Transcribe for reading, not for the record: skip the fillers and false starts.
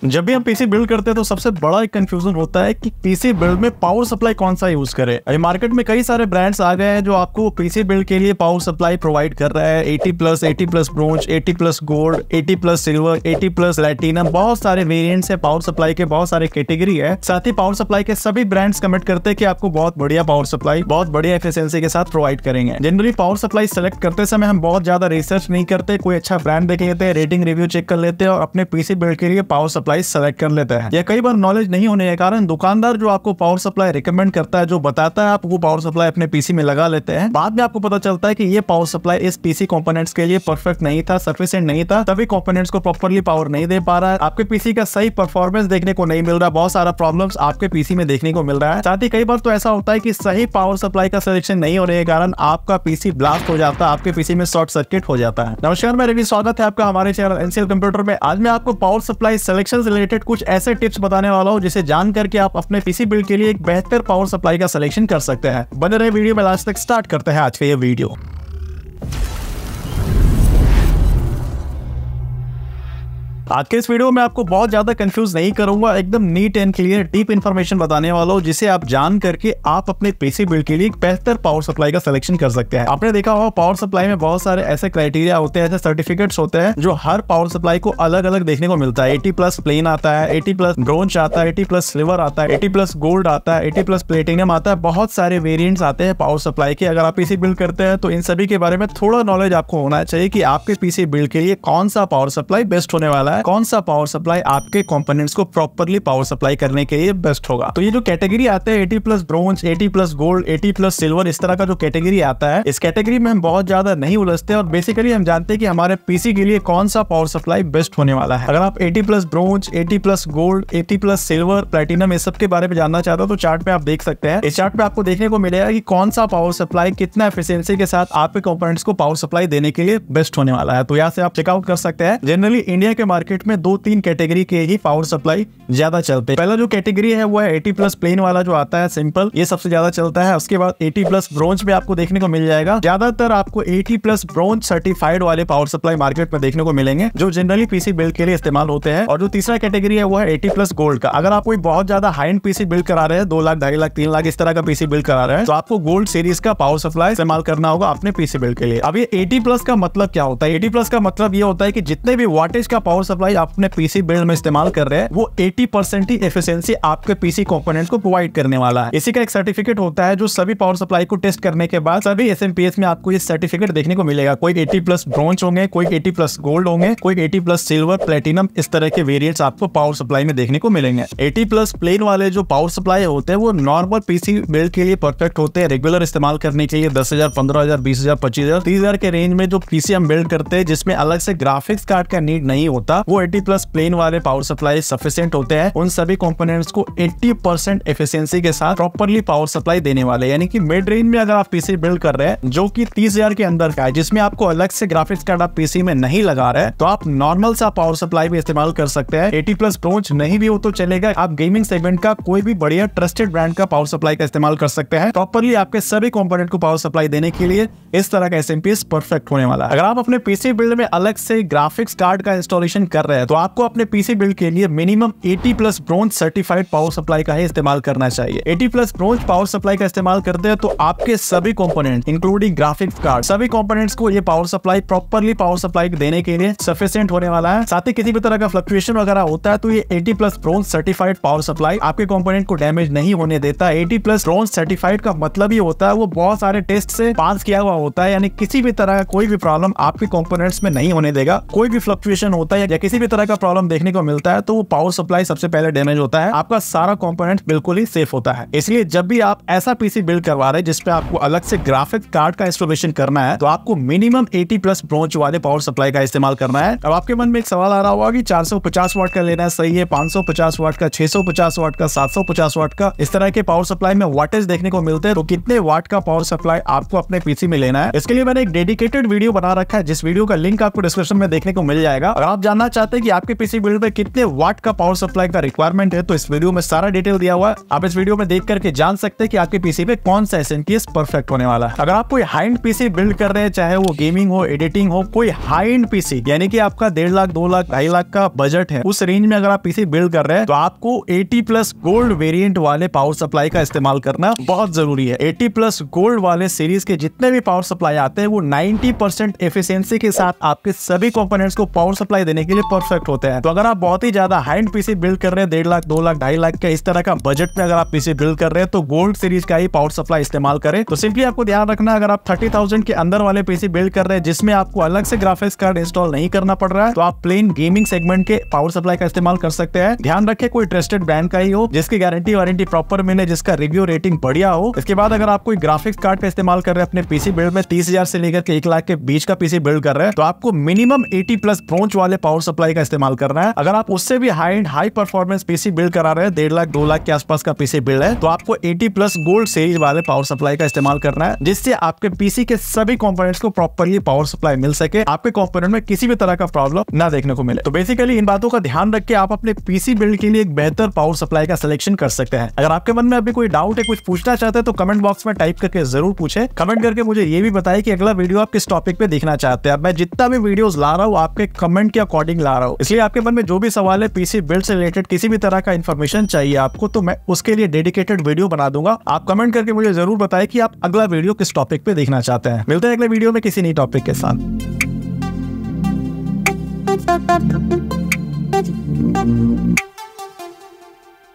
जब भी हम पीसी बिल्ड करते हैं तो सबसे बड़ा एक कंफ्यूजन होता है कि पीसी बिल्ड में पावर सप्लाई कौन सा यूज करें। अभी मार्केट में कई सारे ब्रांड्स आ गए हैं जो आपको पीसी बिल्ड के लिए पावर सप्लाई प्रोवाइड कर रहा है। 80+ ब्रोंज, 80+ गोल्ड, 80+ सिल्वर, 80+ प्लैटिनम, बहुत सारे वेरिएंट्स है पावर सप्लाई के, बहुत सारे कैटेगरी है। साथ ही पावर सप्लाई के सभी ब्रांड्स कमिट करते हैं कि आपको बहुत बढ़िया पावर सप्लाई, बहुत बढ़िया एफिशिएंसी के साथ प्रोवाइड करेंगे। जनरली पावर सप्लाई सेलेक्ट करते समय हम बहुत ज्यादा रिसर्च नहीं करते, कोई अच्छा ब्रांड देख लेते हैं, रेटिंग रिव्यू चेक कर लेते हैं और अपने पीसी बिल्ड के लिए पावर सप्लाई सेलेक्ट कर लेते हैं। या कई बार नॉलेज नहीं होने के कारण दुकानदार जो आपको पावर सप्लाई रिकमेंड करता है, जो बताता है, आप वो पावर सप्लाई अपने पीसी में लगा लेते हैं। बाद में आपको पता चलता है कि ये पावर सप्लाई इस पीसी कंपोनेंट्स के लिए परफेक्ट नहीं था, सफिशिएंट नहीं था, तभी कंपोनेंट्स को प्रॉपर्ली पावर नहीं दे पा रहा है, आपके पीसी का सही परफॉर्मेंस देखने को नहीं मिल रहा, बहुत सारा प्रॉब्लम्स आपके पीसी में देखने को मिल रहा है। साथ ही कई बार तो ऐसा होता है कि सही पावर सप्लाई का सिलेक्शन नहीं होने के कारण आपका पीसी ब्लास्ट हो जाता है, आपके पीसी में शॉर्ट सर्किट हो जाता है। नमस्कार, मैं रवि, स्वागत है आपका हमारे चैनल एनसीएल कंप्यूटर में। आज मैं आपको पावर सप्लाई सिलेक्शन से रिलेटेड कुछ ऐसे टिप्स बताने वाला हूं जिसे जान करके आप अपने पीसी बिल्ड के लिए एक बेहतर पावर सप्लाई का सिलेक्शन कर सकते हैं। बने रहे वीडियो में लास्ट तक। स्टार्ट करते हैं आज का ये वीडियो। आज के इस वीडियो में आपको बहुत ज्यादा कंफ्यूज नहीं करूंगा, एकदम neat and clear deep information बताने वाला हूं जिसे आप जान करके आप अपने पीसी बिल्ड के लिए एक बेहतर पावर सप्लाई का सिलेक्शन कर सकते हैं। आपने देखा होगा पावर सप्लाई में बहुत सारे ऐसे क्राइटेरिया होते हैं, ऐसे सर्टिफिकेट्स होते हैं जो हर पावर सप्लाई को अलग अलग देखने को मिलता है। 80+ प्लेन आता है, 80+ ब्रोंज आता है, 80+ सिल्वर आता है, 80+ गोल्ड आता है, 80+ प्लेटिनम आता है, बहुत सारे वेरिएंट्स आते हैं पावर सप्लाई के। अगर आप पीसी बिल्ड करते हैं तो इन सभी के बारे में थोड़ा नॉलेज आपको होना चाहिए कि आपके पीसी बिल्ड के लिए कौन सा पावर सप्लाई बेस्ट होने वाला है, कौन सा पावर सप्लाई आपके कंपोनेंट्स को प्रॉपर्ली पावर सप्लाई करने के लिए बेस्ट होगा। तो ये जो कैटेगरी आते हैं 80+ ब्रोंज, 80+ गोल्ड, 80+ सिल्वर, इस तरह का जो कैटेगरी आता है, इस कैटेगरी में हम बहुत ज्यादा नहीं उलझते और बेसिकली हम जानते हैं कि हमारे पीसी के लिए कौन सा पावर सप्लाई बेस्ट होने वाला है। अगर आप 80+ ब्रोंज, 80+ गोल्ड, 80+ सिल्वर, प्लैटिनम, इस सब के बारे में जानना चाहते हो तो चार्ट पे आप देख सकते हैं। इस चार्ट पे आपको देखने को मिलेगा कि कौन सा पावर सप्लाई कितना एफिशिएंसी के साथ आपके कंपोनेंट्स को पावर सप्लाई देने के लिए बेस्ट होने वाला है। तो यहाँ से आप चेकआउट कर सकते हैं। जनरली इंडिया के मार्केट में 2-3 कैटेगरी के ही पावर सप्लाई ज्यादा चलते हैं। पहला जो कैटेगरी है वो है 80+ प्लेन वाला जो आता है सिंपल, ये सबसे ज्यादा चलता है। उसके बाद 80+ ब्रोंज में आपको देखने को मिल जाएगा। ज्यादातर आपको 80+ ब्रोंज सर्टिफाइड वाले पावर सप्लाई मार्केट में देखने को मिलेंगे जो जनरली पीसी बिल्ड के लिए इस्तेमाल होते हैं। और जो तीसरा कैटेगरी है वो है 80+ गोल्ड का। अगर आप कोई बहुत ज्यादा हाई एंड पीसी बिल्ड करा रहे हैं, 2 लाख, 2.5 लाख, 3 लाख इस तरह का पीसी बिल्ड करा रहे हैं, तो आपको गोल्ड सीरीज का पावर सप्लाई इस्तेमाल करना होगा अपने पीसी बिल्ड के लिए। अब ये 80+ का मतलब क्या होता है? 80+ का मतलब ये होता है कि जितने भी वाटेज का पावर सप्लाई आप अपने पीसी बिल्ड में इस्तेमाल कर रहे हैं वो 80% ही एफिशिएंसी आपके पीसी कंपोनेंट्स को प्रोवाइड करने वाला है। इसी का एक सर्टिफिकेट होता है जो सभी पावर सप्लाई को टेस्ट करने के बाद सभी एसएमपीएस में आपको ये सर्टिफिकेट देखने को मिलेगा। कोई 80+ ब्रोंज होंगे, कोई 80+ गोल्ड होंगे, कोई 80+ सिल्वर, प्लैटिनम, इस तरह के वेरिएंट्स आपको पावर सप्लाई में देखने को मिलेंगे। 80+ प्लेन वाले जो पावर सप्लाई होते हैं वो नॉर्मल पीसी बिल्ड के लिए परफेक्ट होते हैं, रेगुलर इस्तेमाल करने के लिए 10,000, 15,000, 20,000, 25,000, 30,000 के रेंज में जो पीसी हम बिल्ड करते हैं जिसमें अलग से ग्राफिक्स कार्ड का नीड नहीं होता, वो 80+ प्लेन वाले पावर सप्लाई सफिशिएंट होते हैं। उन सभी कंपोनेंट्स को 80% एफिशिएंसी के साथ प्रॉपर्ली पावर सप्लाई देने वाले, यानी कि मिड रेंज में अगर आप पीसी बिल्ड कर रहे हैं जो कि 30,000 के अंदर का है, जिसमें आपको अलग से ग्राफिक्स कार्ड आप पीसी में नहीं लगा रहे हैं, तो आप नॉर्मल सा पावर सप्लाई भी इस्तेमाल कर सकते हैं। 80+ ब्रोंज नहीं भी हो तो चलेगा, आप गेमिंग सेगमेंट का कोई भी बढ़िया ट्रस्टेड ब्रांड का पावर सप्लाई का इस्तेमाल कर सकते हैं। प्रॉपर्ली आपके सभी कंपोनेंट को पावर सप्लाई देने के लिए इस तरह का एसएमपीएस परफेक्ट होने वाला है। अगर आप अपने पीसी बिल्ड में अलग से ग्राफिक्स कार्ड का इंस्टॉलेशन कर रहे हैं तो आपको अपने पीसी बिल्ड के लिए minimum 80+ bronze certified power supply का ही इस्तेमाल करना चाहिए। 80+ ब्रोंज पावर सप्लाई का इस्तेमाल करते हैं तो आपके सभी कंपोनेंट इंक्लूडिंग ग्राफिक्स कार्ड, सभी कंपोनेंट्स को ये power supply properly power supply देने के लिए सफिशिएंट होने वाला है। साथ ही किसी भी तरह का फ्लक्चुएशन वगैरह होता है तो ये 80+ ब्रोंज सर्टिफाइड पावर सप्लाई आपके कंपोनेंट को डैमेज नहीं होने देता। 80+ ब्रोंज सर्टिफाइड का मतलब ही होता है वो बहुत सारे टेस्ट से पास किया हुआ होता है, यानी किसी भी तरह का कोई भी प्रॉब्लम आपके कंपोनेंट्स में नहीं होने देगा। कोई भी फ्लक्चुएशन होता है या किसी भी तरह का प्रॉब्लम देखने को मिलता है तो वो पावर सप्लाई सबसे पहले डैमेज होता है, आपका सारा कंपोनेंट बिल्कुल ही सेफ होता है। इसलिए जब भी आप ऐसा पीसी बिल्ड करवा रहे हैं जिसपे आपको अलग से ग्राफिक्स कार्ड का इंस्टॉलेशन करना है तो आपको मिनिमम 80+ ब्रोंज वाले पावर सप्लाई का इस्तेमाल करना है। अब आपके मन में एक सवाल आ रहा होगा कि 450 वाट का लेना सही है, 550 वाट का, 650 वाट का, 750 वाट का, इस तरह के पावर सप्लाई में वाटेज देखने को मिलते हैं, तो कितने वाट का पावर सप्लाई आपको अपने पीसी में लेना है? इसके लिए मैंने एक डेडिकेटेड वीडियो बना रखा है जिस वीडियो का लिंक आपको डिस्क्रिप्शन में देखने को मिल जाएगा। अगर आप जानना चाहते हैं कि आपके पीसी बिल्ड में कितने वाट का पावर सप्लाई का रिक्वायरमेंट है, तो इस वीडियो में सारा डिटेल दिया हुआ है। आप इस वीडियो में देख करके जान सकते हैं कि आपके पीसी पे कौन सा एसएनटीएस परफेक्ट होने वाला है। अगर आप कोई हाई एंड पीसी बिल्ड कर रहे हैं, चाहे वो गेमिंग हो, एडिटिंग हो, कोई हाई एंड पीसी यानी कि आपका 1.5 लाख 2 लाख 2.5 लाख का बजट है, उस रेंज में अगर आप पीसी बिल्ड कर रहे हैं तो आपको 80+ गोल्ड वेरिएंट वाले पावर सप्लाई का इस्तेमाल करना बहुत जरूरी है। 80+ गोल्ड वाले सीरीज के जितने भी पावर सप्लाई आते हैं वो 90% एफिशिएंसी के साथ आपके सभी कंपोनेंट्स को पावर सप्लाई देने के लिए परफेक्ट होते हैं। तो अगर आप बहुत ही ज्यादा हाई एंड पीसी बिल्ड कर रहे हैं, 1.5 लाख 2 लाख 2.5 लाख का इस तरह का बजट में अगर आप पीसी बिल्ड कर रहे हैं तो गोल्ड सीरीज का ही पावर सप्लाई इस्तेमाल करें। तो सिंपली आपको ध्यान रखना, अगर आप 30,000 के अंदर वाले पीसी बिल्ड कर रहे हैं जिसमें आपको अलग से ग्राफिक्स कार्ड इंस्टॉल नहीं करना पड़ रहा है, तो आप प्लेन गेमिंग सेगमेंट के पावर सप्लाई का इस्तेमाल कर सकते हैं। ध्यान रखें कोई ट्रस्टेड ब्रांड का ही हो, जिसकी गारंटी वारंटी प्रॉपर मिले, जिसका रिव्यू रेटिंग बढ़िया हो। इसके बाद अगर आप कोई ग्राफिक्स कार्ड का इस्तेमाल कर रहे हैं अपने पीसी बिल्ड में, 30,000 से लेकर के 1 लाख के बीच का पीसी बिल्ड कर रहे हैं, तो आपको मिनिमम 80+ ब्रोंच वाले पावर सप्लाई का इस्तेमाल करना है। अगर आप उससे भी high and high performance PC build करा रहे हैं, 1.5 लाख 2 लाख के आसपास का पीसी बिल्ड है, तो आपको 80+ गोल्ड सीरीज वाले पावर सप्लाई का इस्तेमाल करना है, जिससे आपके पीसी के सभी कंपोनेंट्स को प्रॉपर्ली पावर सप्लाई मिल सके, आपके कंपोनेंट में किसी भी तरह का प्रॉब्लम ना देखने को मिले। तो बेसिकली इन बातों का ध्यान रख के आप अपने पीसी बिल्ड के लिए एक बेहतर पावर सप्लाई का सिलेक्शन कर सकते हैं। अगर आपके मन में अभी कोई डाउट है, कुछ पूछना चाहते हैं, तो कमेंट बॉक्स में टाइप करके जरूर पूछे। कमेंट करके मुझे ये भी बताएं कि अगला वीडियो आप किस टॉपिक पे देखना चाहते हैं। मैं जितना भी वीडियोस ला रहा हूँ आपके कमेंट के अकॉर्डिंग ला रहा हूँ, इसलिए आपके मन में जो भी सवाल है पीसी बिल्ड से रिलेटेड, किसी भी तरह का इन्फॉर्मेशन चाहिए आपको, तो मैं उसके लिए डेडिकेटेड वीडियो बना दूंगा। आप कमेंट करके मुझे जरूर बताएं कि आप अगला वीडियो किस टॉपिक पे देखना चाहते हैं। मिलते हैं अगले वीडियो में किसी नई टॉपिक के साथ।